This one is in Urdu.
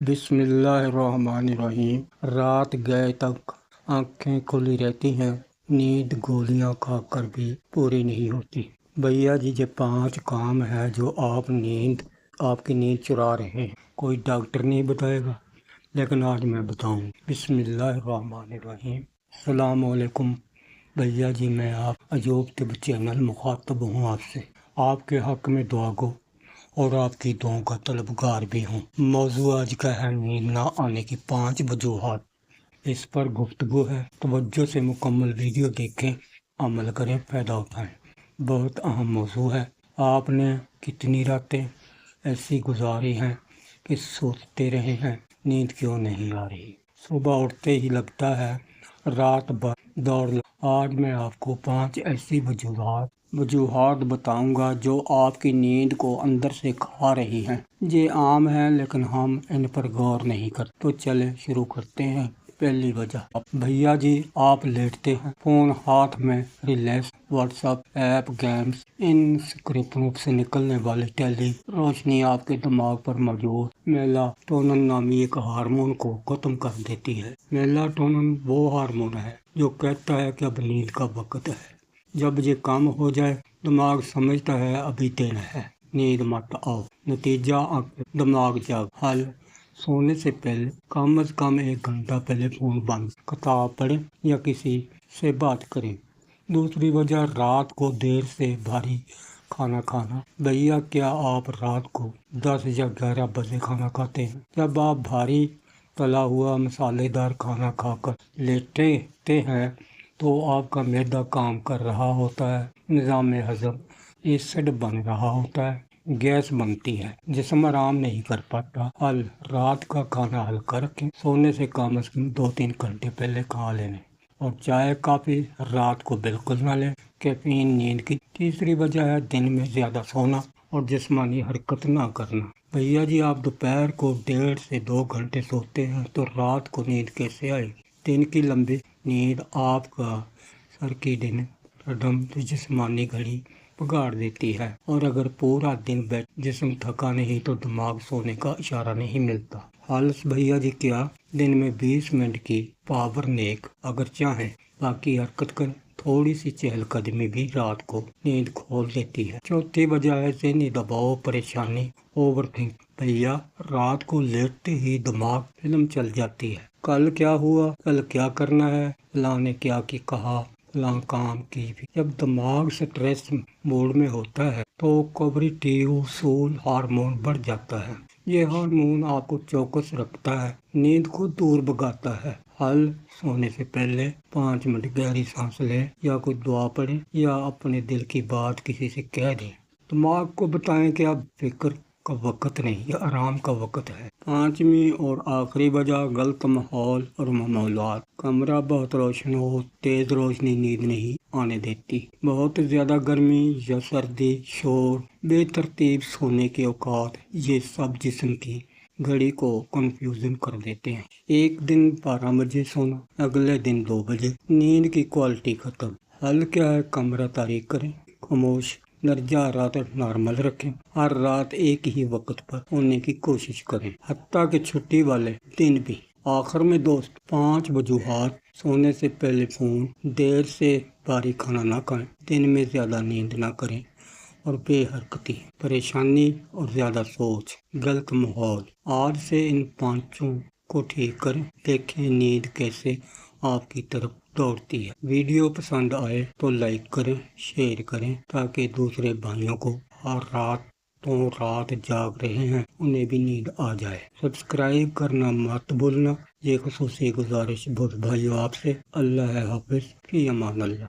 بسم اللہ الرحمن الرحیم۔ رات گئے تک آنکھیں کھلی رہتی ہیں، نیند گولیاں کھا کر بھی پوری نہیں ہوتی۔ بھیا جی یہ 5 کام ہے جو آپ کی نیند چرا رہے ہیں۔ کوئی ڈاکٹر نہیں بتائے گا، لیکن آج میں بتاؤں۔ بسم اللہ الرحمن الرحیم۔ السلام علیکم بھیا جی، میں آپ ایوب طب چینل مخاطب ہوں آپ سے۔ آپ کے حق میں دعا گو اور آپ کی دعاؤں کا طلبگار بھی ہوں۔ موضوع آج کا ہے نیند نہ آنے کی 5 وجوہات۔ اس پر گفتگو ہے، توجہ سے مکمل ویڈیو دیکھیں، عمل کریں، فائدہ اٹھائیں۔ بہت اہم موضوع ہے۔ آپ نے کتنی راتیں ایسی گزاری ہیں کہ سوچتے رہے ہیں نیند کیوں نہیں آ رہی؟ صبح اٹھتے ہی لگتا ہے رات بھر دوڑ آج میں آپ کو 5 ایسی وجوہات بتاؤں گا جو آپ کی نیند کو اندر سے کھا رہی ہیں۔ یہ عام ہے لیکن ہم ان پر غور نہیں کرتے۔ تو چلیں شروع کرتے ہیں۔ پہلی وجہ، بھیا جی آپ لیٹتے ہیں، فون ہاتھ میں، relax, WhatsApp app, games, ان اسکرپٹوں سے نکلنے والی ٹیلی روشنی آپ کے دماغ پر موجود میلاٹونن نامی ایک ہارمون کو ختم کر دیتی ہے۔ میلاٹونن وہ ہارمون ہے جو کہتا ہے کہ اب نیند کا وقت ہے۔ جب یہ کم ہو جائے دماغ سمجھتا ہے ابھی دن ہے، نیند مت آؤ۔ نتیجہ دماغ جاگ۔ حل، سونے سے پہلے کم از کم 1 گھنٹہ پہلے فون بند، کتاب پڑھیں یا کسی سے بات کریں۔ دوسری وجہ، رات کو دیر سے بھاری کھانا کھانا۔ بھیا کیا آپ رات کو 10 یا 11 بجے کھانا کھاتے ہیں؟ جب آپ بھاری تلا ہوا مسالے دار کھانا کھا کر لیٹتے ہیں تو آپ کا معدہ کام کر رہا ہوتا ہے، نظام ہضم ایسڈ بن رہا ہوتا ہے، گیس بنتی ہے، جسم آرام نہیں کر پاتا۔ حل، رات کا کھانا ہلکا رکھیں، سونے سے کم از کم 2-3 گھنٹے پہلے کھا لیں، اور چائے کافی رات کو بالکل نہ لیں۔ کیفین نیند کی تیسری وجہ ہے دن میں زیادہ سونا اور جسمانی حرکت نہ کرنا۔ بھیا جی آپ دوپہر کو 1.5 سے 2 گھنٹے سوتے ہیں تو رات کو نیند کیسے آئے گی؟ دن کی لمبی نیند آپ کا سرکیڈین ردم جسمانی گھڑی بگاڑ دیتی ہے، اور اگر پورا دن جسم تھکا نہیں تو دماغ سونے کا اشارہ نہیں ملتا۔ حل، بھیا جی کیا دن میں 20 منٹ کی پاور نیک اگر چاہیں باقی حرکت کریں، تھوڑی سی چہل قدمی بھی رات کو نیند کھول دیتی ہے۔ چوتھی وجہ ہے ذہنی دباؤ، پریشانی، اوور تھنک۔ بھیا رات کو لیٹتے ہی دماغ فلم چل جاتی ہے، کل کیا ہوا، کل کیا کرنا ہے، فلاں نے کیا کہا، فلاں کام کی بھی۔ جب دماغ سٹریس موڈ میں ہوتا ہے تو کورٹیسول ہارمون بڑھ جاتا ہے۔ یہ ہارمون آپ کو چوکس رکھتا ہے، نیند کو دور بھگاتا ہے۔ حل، سونے سے پہلے 5 منٹ گہری سانس لیں یا کوئی دعا پڑھیں یا اپنے دل کی بات کسی سے کہہ دیں۔ دماغ کو بتائیں کہ اب فکر کا وقت نہیں، یہ آرام کا وقت ہے۔ 5ویں اور آخری وجہ، غلط ماحول اور ماحولیات۔ کمرہ بہت روشن ہو، تیز روشنی نیند نہیں آنے دیتی۔ بہت زیادہ گرمی یا سردی، شور، بے ترتیب سونے کے اوقات، یہ سب جسم کی گھڑی کو کنفیوژن کر دیتے ہیں۔ ایک دن 12 بجے سونا، اگلے دن 2 بجے، نیند کی کوالٹی ختم۔ حل کیا ہے؟ کمرہ تاریک کریں، خاموش، درجہ حرارت نارمل رکھیں، ہر رات ایک ہی وقت پر سونے کی کوشش کریں، حتیٰ کہ چھٹی والے دن بھی۔ آخر میں دوست، 5 وجوہات: سونے سے پہلے فون، دیر سے بھاری کھانا نہ کھائیں، دن میں زیادہ نیند نہ کریں اور بے حرکتی، پریشانی اور زیادہ سوچ، غلط ماحول۔ آج سے ان 5 کو ٹھیک کریں، دیکھیں نیند کیسے آپ کی طرف دوڑتی ہے۔ ویڈیو پسند آئے تو لائک کریں، شیئر کریں تاکہ دوسرے بھائیوں کو رات جاگ رہے ہیں انہیں بھی نیند آ جائے۔ سبسکرائب کرنا مت بھولنا، یہ خصوصی گزارش بھائیوں آپ سے۔ اللہ حافظ، فی امان اللہ۔